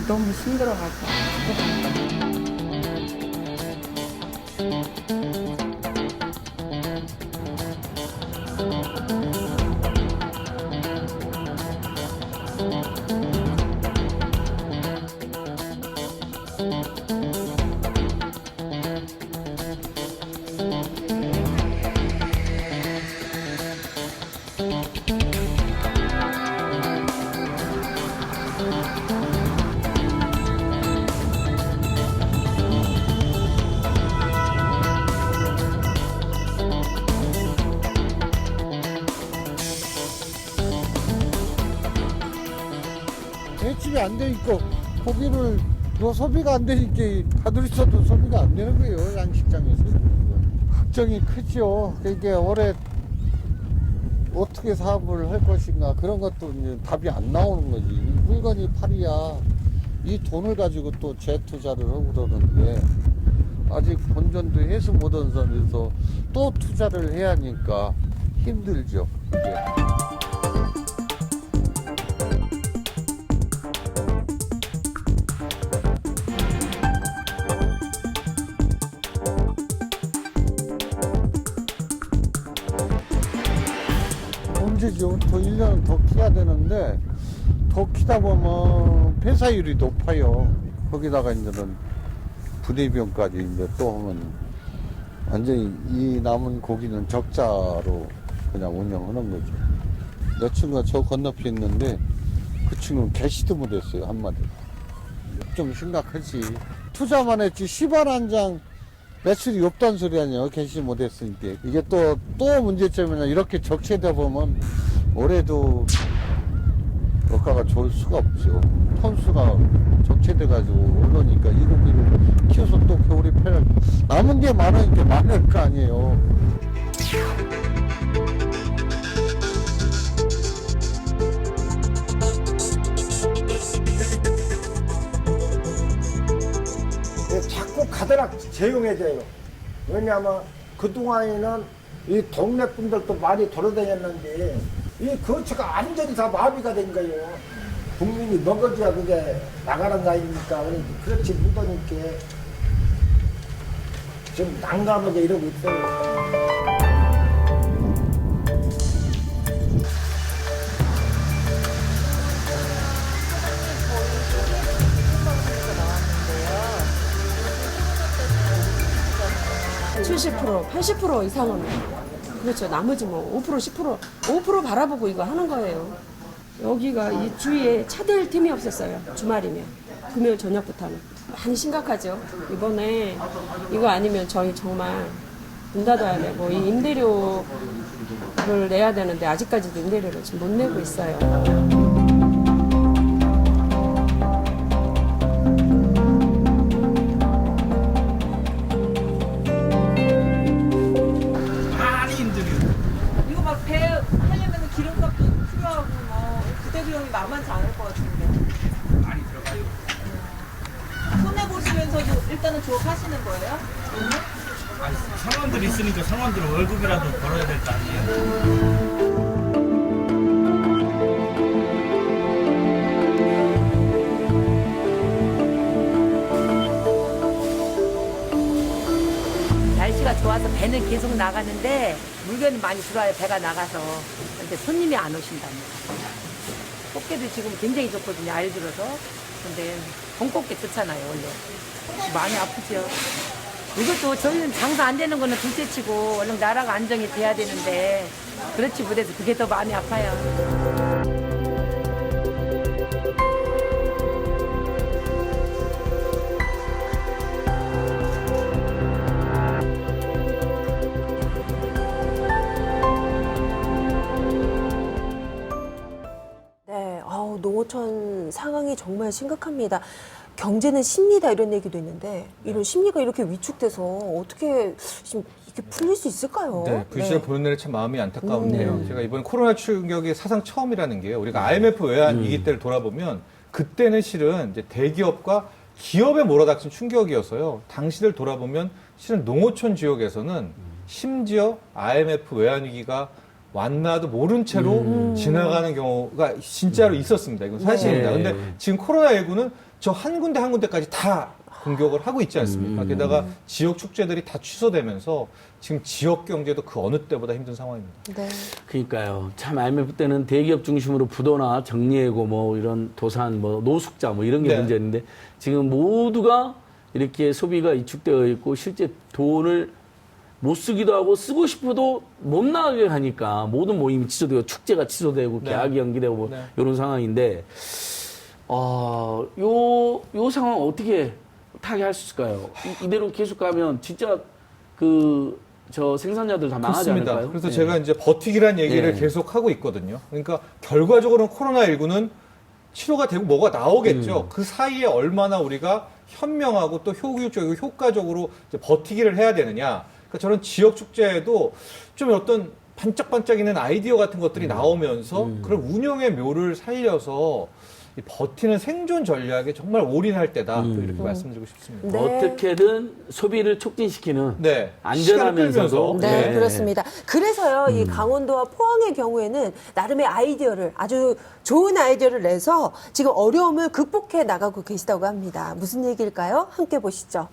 너무 힘들어가지고. 배출이 안 되니까 고기를 소비가 안 되니까 다들 있어도 소비가 안 되는 거예요. 양식장에서. 걱정이 크죠. 그러니까 올해 어떻게 사업을 할 것인가 그런 것도 이제 답이 안 나오는 거지. 물건이 팔이야. 이 돈을 가지고 또 재투자를 하고 그러는데 아직 본전도 해서 못한 선에서 또 투자를 해야 하니까 힘들죠. 그게. 문제죠. 더 1년은 더 키워야 되는데 더 키다 보면 폐사율이 높아요. 거기다가 이제는 부대비용까지 이제 또 하면 완전히 이 남은 고기는 적자로 그냥 운영하는 거죠. 내 친구가 저 건너편에 있는데 그 친구는 개시도 못했어요. 한마디로. 좀 심각하지. 투자만 했지 10원 한 장 매출이 없다는 소리 아니에요. 개시 못했으니까. 이게 또 문제점이냐. 이렇게 적체되다 보면 올해도 물가가 좋을 수가 없죠. 톤수가 적체돼가지고 올라오니까 이 고기를 키워서 또 겨울에 팔 남은 게 많으니까 많을 거 아니에요. 자꾸 가다락 재용해져요. 왜냐하면 그동안에는 이 동네 분들도 많이 돌아다녔는데 이 거처가 완전히 다 마비가 된 거예요. 국민이 먹어줘야 그게 나가는 거 아닙니까? 그렇지 못하니까 좀 난감하게 이러고 있어요. (70%) (80% ) 이상은 그렇죠. 나머지 뭐 5% 10% 5% 바라보고 이거 하는 거예요. 여기가 이 주위에 차댈 틈이 없었어요. 주말이면 금요일 저녁부터는 많이 심각하죠. 이번에 이거 아니면 저희 정말 문 닫아야 되고 이 임대료를 내야 되는데 아직까지도 임대료를 지금 못 내고 있어요. 만만치 않을 것 같은데. 많이 들어가요. 손해 보시면서도 일단은 조업하시는 거예요? 아니, 상원들 있으니까 상원들 월급이라도 벌어야 될 거 아니에요. 날씨가 좋아서 배는 계속 나가는데 물건이 많이 들어와요. 배가 나가서. 근데 손님이 안 오신답니다. 꽃게도 지금 굉장히 좋거든요. 알 들어서. 근데 봄꽃게 좋잖아요. 원래. 많이 아프죠. 이것도 저희는 장사 안 되는 거는 둘째치고 얼른 나라가 안정이 돼야 되는데 그렇지 못해서 그게 더 마음이 아파요. 농어촌 상황이 정말 심각합니다. 경제는 심리다 이런 얘기도 있는데 이런 심리가 이렇게 위축돼서 어떻게 지금 이렇게 풀릴 수 있을까요? 네, 불씨를 보는 내내 참 마음이 안타까운데요. 제가 이번 코로나 충격이 사상 처음이라는 게 우리가 IMF 외환 위기 때를 돌아보면 그때는 실은 이제 대기업과 기업에 몰아닥친 충격이었어요. 당시를 돌아보면 실은 농어촌 지역에서는 심지어 IMF 외환 위기가 왔나도 모른 채로 지나가는 경우가 진짜로 있었습니다. 이건 사실입니다. 근데 지금 코로나19는 저 한 군데 한 군데까지 다 공격을 하고 있지 않습니까? 게다가 지역 축제들이 다 취소되면서 지금 지역 경제도 그 어느 때보다 힘든 상황입니다. 네. 그러니까요. 참 IMF 때는 대기업 중심으로 부도나 정리해고 뭐 이런 도산, 뭐 노숙자 뭐 이런 게 네. 문제였는데 지금 모두가 이렇게 소비가 위축되어 있고 실제 돈을 못 쓰기도 하고 쓰고 싶어도 못 나가게 하니까 모든 모임이 취소되고 축제가 취소되고 네. 계약이 연기되고 뭐 네. 이런 상황인데 요 상황 어떻게 타개할 수 있을까요? 이대로 계속 가면 진짜 저 생산자들 다 망하지 그렇습니다. 않을까요? 그래서 네. 제가 이제 버티기란 얘기를 네. 계속 하고 있거든요. 그러니까 결과적으로는 코로나19는 치료가 되고 뭐가 나오겠죠. 그 사이에 얼마나 우리가 현명하고 또 효율적이고 효과적으로 이제 버티기를 해야 되느냐. 그러니까 저는 지역 축제에도 좀 어떤 반짝반짝이는 아이디어 같은 것들이 나오면서 그런 운영의 묘를 살려서 이 버티는 생존 전략에 정말 올인할 때다. 또 이렇게 말씀드리고 싶습니다. 네. 어떻게든 소비를 촉진시키는 네. 안전하면서도 네, 그렇습니다. 그래서요, 이 강원도와 포항의 경우에는 나름의 아이디어를 아주 좋은 아이디어를 내서 지금 어려움을 극복해 나가고 계시다고 합니다. 무슨 얘기일까요? 함께 보시죠.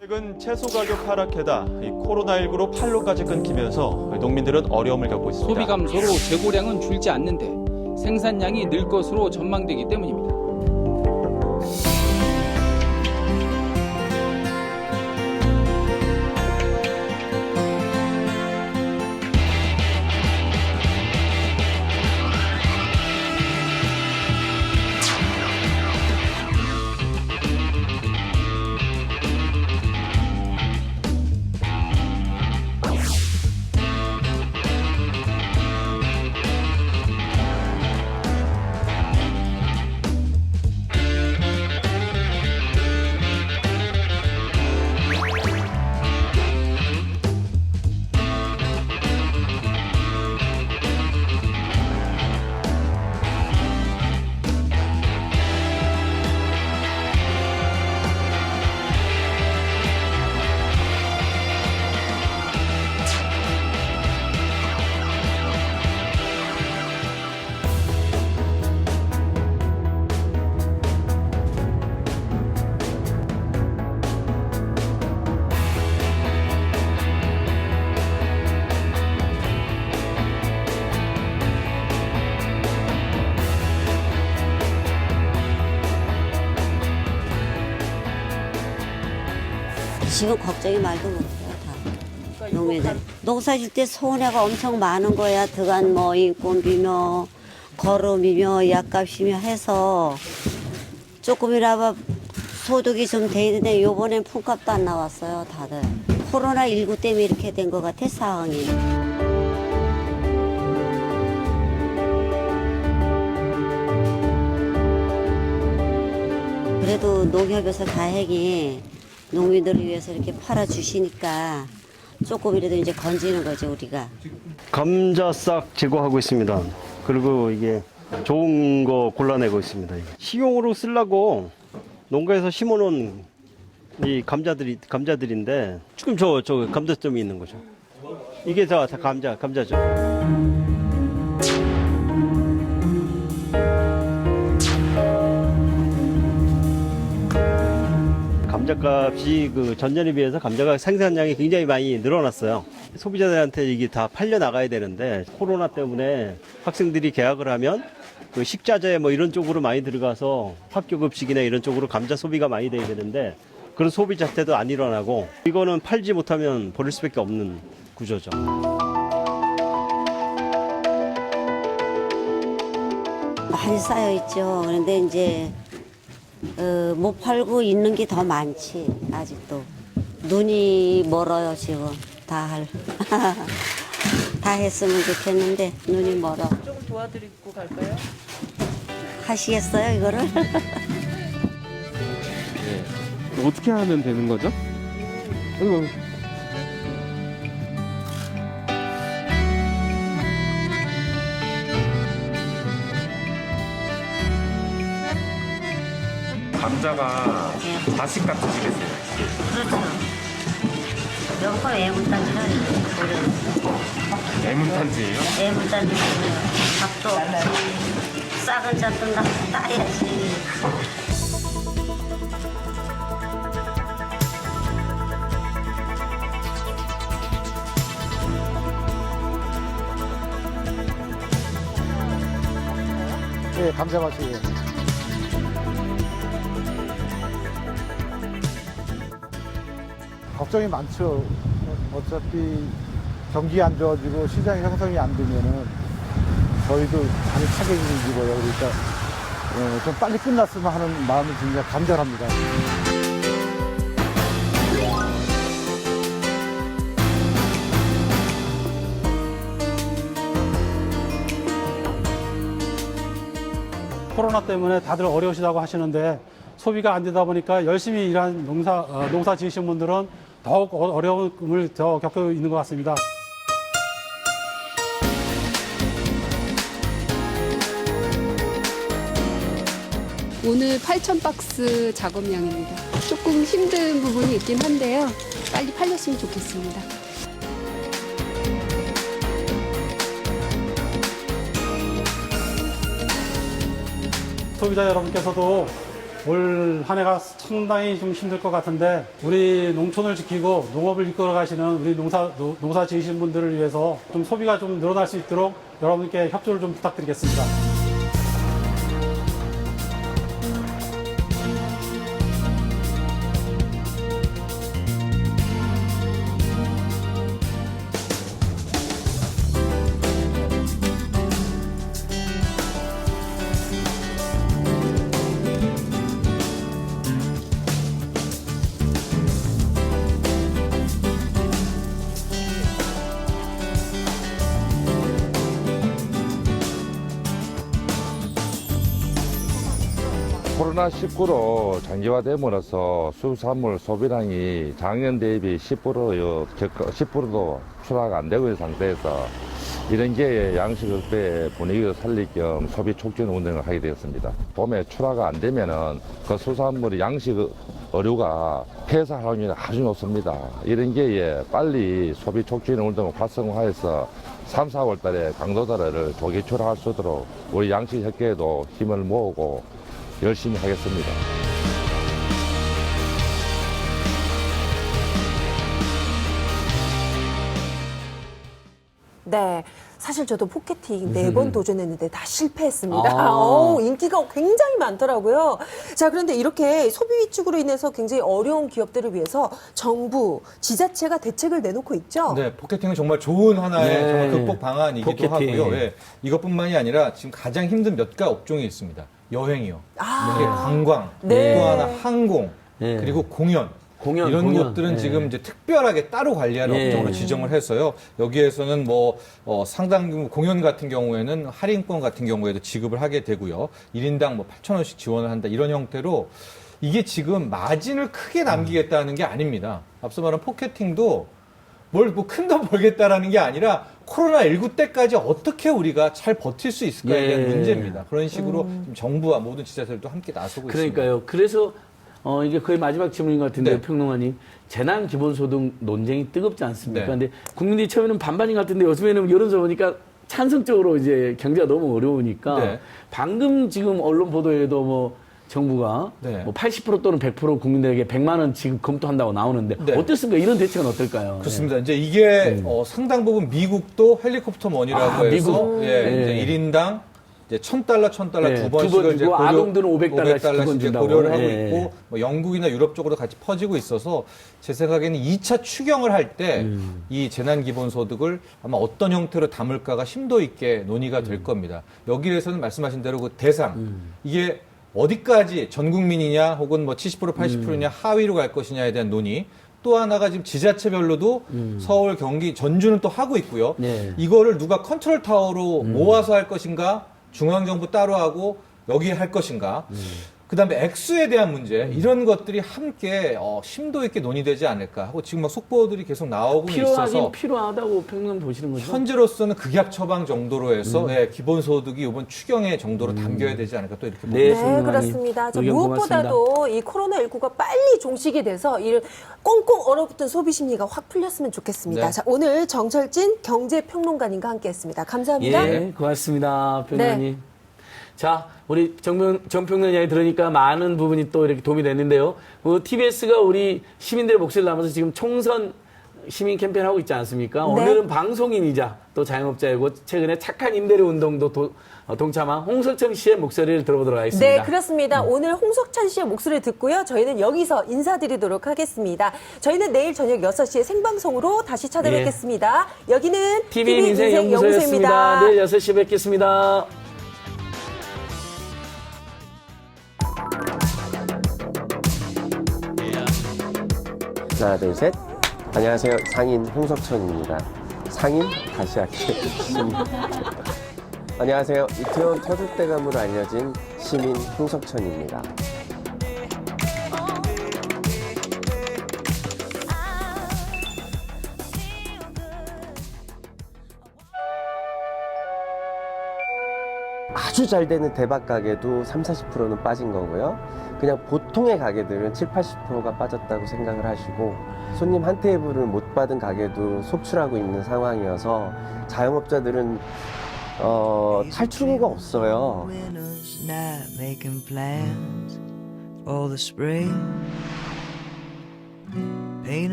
최근 채소 가격 하락에다 이 코로나19로 판로까지 끊기면서 농민들은 어려움을 겪고 있습니다. 소비 감소로 재고량은 줄지 않는데 생산량이 늘 것으로 전망되기 때문입니다. 지금 걱정이 말도 못해요, 다. 농민들. 농사 질 때 손해가 엄청 많은 거야. 드간 뭐 인건비며 거름이며 약값이며 해서 조금이라도 소득이 좀 돼야 되는데 요번엔 품값도 안 나왔어요, 다들. 코로나19 때문에 이렇게 된 것 같아, 상황이. 그래도 농협에서 다행히 농민들을 위해서 이렇게 팔아주시니까 조금이라도 이제 건지는 거죠, 우리가. 감자 싹 제거하고 있습니다. 그리고 이게 좋은 거 골라내고 있습니다. 이게. 식용으로 쓰려고 농가에서 심어놓은 이 감자들인데 지금 저 감자점이 있는 거죠. 이게 다 감자죠. 감자값이 그 전년에 비해서 감자가 생산량이 굉장히 많이 늘어났어요. 소비자들한테 이게 다 팔려 나가야 되는데 코로나 때문에 학생들이 개학을 하면 그 식자재 뭐 이런 쪽으로 많이 들어가서 학교 급식이나 이런 쪽으로 감자 소비가 많이 돼야 되는데 그런 소비 자체도 안 일어나고 이거는 팔지 못하면 버릴 수밖에 없는 구조죠. 많이 쌓여 있죠. 그런데 이제 못 팔고 있는 게 더 많지, 아직도. 눈이 멀어요, 지금. 다 했으면 좋겠는데, 눈이 멀어. 좀 도와드리고 갈까요? 하시겠어요, 이거를? 어떻게 하면 되는 거죠? 아이고. 감자가 다식 같은 집이세요? 그렇죠. 여기가 애물단지라 애문단지예요? 애물단지고요. 밥도 없지. 싹은 잣도 다 따야지. 네, 감자 맛이에요. 걱정이 많죠. 어차피 경기 안 좋아지고 시장 형성이 안 되면은 저희도 많이 타격이 입어요. 그러니까 좀 빨리 끝났으면 하는 마음이 굉장히 간절합니다. 코로나 때문에 다들 어려우시다고 하시는데 소비가 안 되다 보니까 열심히 일한 농사 지으신 분들은 더욱 어려움을 더 겪고 있는 것 같습니다. 오늘 8,000박스 작업량입니다. 조금 힘든 부분이 있긴 한데요. 빨리 팔렸으면 좋겠습니다. 소비자 여러분께서도 올 한 해가 상당히 좀 힘들 것 같은데 우리 농촌을 지키고 농업을 이끌어 가시는 우리 농사 지으신 분들을 위해서 좀 소비가 좀 늘어날 수 있도록 여러분께 협조를 좀 부탁드리겠습니다. 코로나19로 장기화됨으로써 수산물 소비량이 작년 대비 10%도 출하가 안 되고 있는 상태에서 이런 게 양식 업계의 분위기를 살릴 겸 소비 촉진 운동을 하게 되었습니다. 봄에 출하가 안 되면은 그 수산물의 양식 어류가 폐사할 확률이 아주 높습니다. 이런 게 빨리 소비 촉진 운동을 활성화해서 3, 4월 달에 강도다를 조기 출하할 수 있도록 우리 양식 협회에도 힘을 모으고 열심히 하겠습니다. 네. 사실 저도 포켓팅 4번 도전했는데 다 실패했습니다. 아. 인기가 굉장히 많더라고요. 자, 그런데 이렇게 소비 위축으로 인해서 굉장히 어려운 기업들을 위해서 정부, 지자체가 대책을 내놓고 있죠? 네, 포켓팅은 정말 좋은 하나의 네. 정말 극복 방안이기도 포켓팅. 하고요. 예, 이것뿐만이 아니라 지금 가장 힘든 몇 가지 업종이 있습니다. 여행이요. 이게 관광, 네. 또 하나 항공, 네. 그리고 공연. 이런 공연. 것들은 네. 지금 이제 특별하게 따로 관리하는 네. 업종으로 지정을 해서요. 여기에서는 상당 규모 공연 같은 경우에는 할인권 같은 경우에도 지급을 하게 되고요. 1인당 8,000원씩 지원을 한다. 이런 형태로 이게 지금 마진을 크게 남기겠다는 게 아닙니다. 앞서 말한 포켓팅도 뭘 큰 돈 벌겠다라는 게 아니라 코로나19 때까지 어떻게 우리가 잘 버틸 수 있을까에 대한 문제입니다. 그런 식으로 좀 정부와 모든 지자체들도 함께 나서고 그러니까요. 있습니다. 그래서 이게 거의 마지막 질문인 것 같은데 네. 평론가님, 재난 기본소득 논쟁이 뜨겁지 않습니까? 네. 근데 국민들이 처음에는 반반인 것 같은데 요즘에는 여론조사 보니까 찬성적으로 이제 경제가 너무 어려우니까 네. 방금 지금 언론 보도에도 정부가 네. 80% 또는 100% 국민들에게 100만 원 지급 검토한다고 나오는데 네. 어떻습니까? 이런 대책은 어떨까요? 그렇습니다. 이제 이게 상당 부분 미국도 헬리콥터 머니라고 해서 미국? 이제 1인당 이제 $1,000, $1,000 네, 두 번씩을 번 이제 주고 아동들은 $500씩 이제 준다고. 고려를 하고 예. 있고 영국이나 유럽 쪽으로 같이 퍼지고 있어서 제 생각에는 2차 추경을 할 때 이 재난 기본소득을 아마 어떤 형태로 담을까가 심도 있게 논의가 될 겁니다. 여기에서는 말씀하신 대로 그 대상 이게 어디까지 전 국민이냐 혹은 70% 80%냐 하위로 갈 것이냐에 대한 논의. 또 하나가 지금 지자체별로도 서울, 경기, 전주는 또 하고 있고요. 네. 이거를 누가 컨트롤 타워로 모아서 할 것인가, 중앙정부 따로 하고 여기에 할 것인가. 그다음에 액수에 대한 문제 이런 것들이 함께 심도 있게 논의되지 않을까 하고 지금 막 속보들이 계속 나오고 있어서 필요하다고 평론 보시는 거죠? 현재로서는 극약 처방 정도로 해서 기본소득이 이번 추경의 정도로 담겨야 되지 않을까 또 이렇게 네, 봅니다. 그렇습니다. 무엇보다도 이 코로나19가 빨리 종식이 돼서 이 꽁꽁 얼어붙은 소비 심리가 확 풀렸으면 좋겠습니다. 네. 자, 오늘 정철진 경제평론가님과 함께했습니다. 감사합니다. 예, 고맙습니다, 평론가님. 자, 우리 정평론 이야기 들으니까 많은 부분이 또 이렇게 도움이 됐는데요. TBS가 우리 시민들의 목소리를 담아서 지금 총선 시민 캠페인 하고 있지 않습니까? 네. 오늘은 방송인이자 또 자영업자이고 최근에 착한 임대료 운동도 동참한 홍석천 씨의 목소리를 들어보도록 하겠습니다. 네, 그렇습니다. 오늘 홍석천 씨의 목소리를 듣고요. 저희는 여기서 인사드리도록 하겠습니다. 저희는 내일 저녁 6시에 생방송으로 다시 찾아뵙겠습니다. 여기는 TV 인생연구소였습니다. 내일 6시에 뵙겠습니다. 하나, 둘, 셋. 안녕하세요. 상인 홍석천입니다. 상인? 다시 할게요. 안녕하세요. 이태원 터줏대감으로 알려진 시민 홍석천입니다. 아주 잘 되는 대박 가게도 30-40%는 빠진 거고요. 그냥 보통의 가게들은 70-80%가 빠졌다고 생각을 하시고 손님 한 테이블을 못 받은 가게도 속출하고 있는 상황이어서 자영업자들은 탈출구가 없어요.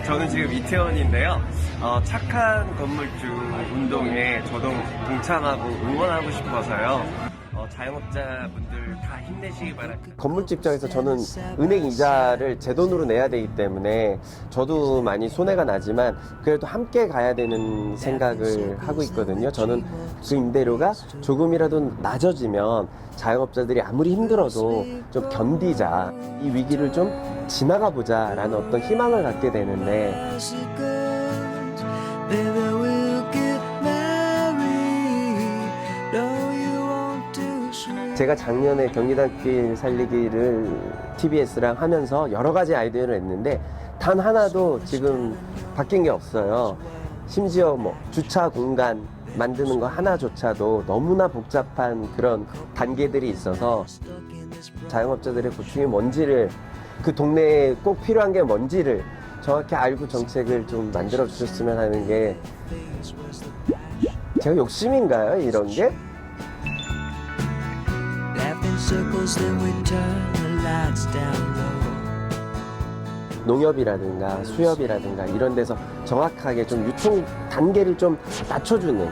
저는 지금 이태원인데요. 착한 건물주 운동에 저도 동참하고 응원하고 싶어서요. 자영업자분들 다 힘내시기 바랍니다. 건물주 입장에서 저는 은행 이자를 제 돈으로 내야 되기 때문에 저도 많이 손해가 나지만 그래도 함께 가야 되는 생각을 하고 있거든요. 저는 그 임대료가 조금이라도 낮아지면 자영업자들이 아무리 힘들어도 좀 견디자, 이 위기를 좀 지나가 보자라는 어떤 희망을 갖게 되는데 제가 작년에 경리단길 살리기를 TBS랑 하면서 여러 가지 아이디어를 냈는데 단 하나도 지금 바뀐 게 없어요. 심지어 뭐 주차 공간 만드는 거 하나조차도 너무나 복잡한 그런 단계들이 있어서 자영업자들의 고충이 뭔지를, 그 동네에 꼭 필요한 게 뭔지를 정확히 알고 정책을 좀 만들어 주셨으면 하는 게, 제가 욕심인가요, 이런 게? 농협이라든가 수협이라든가 이런 데서 정확하게 좀 유통 단계를 좀 낮춰주는,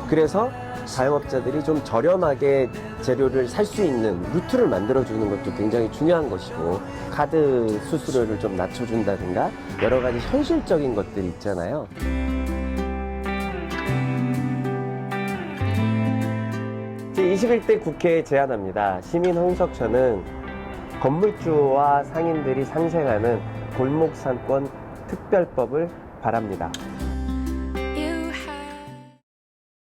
그래서 자영업자들이 좀 저렴하게 재료를 살 수 있는 루트를 만들어주는 것도 굉장히 중요한 것이고, 카드 수수료를 좀 낮춰준다든가 여러 가지 현실적인 것들이 있잖아요. 제21대 국회에 제안합니다. 시민 홍석천은 건물주와 상인들이 상생하는 골목상권 특별법을 바랍니다.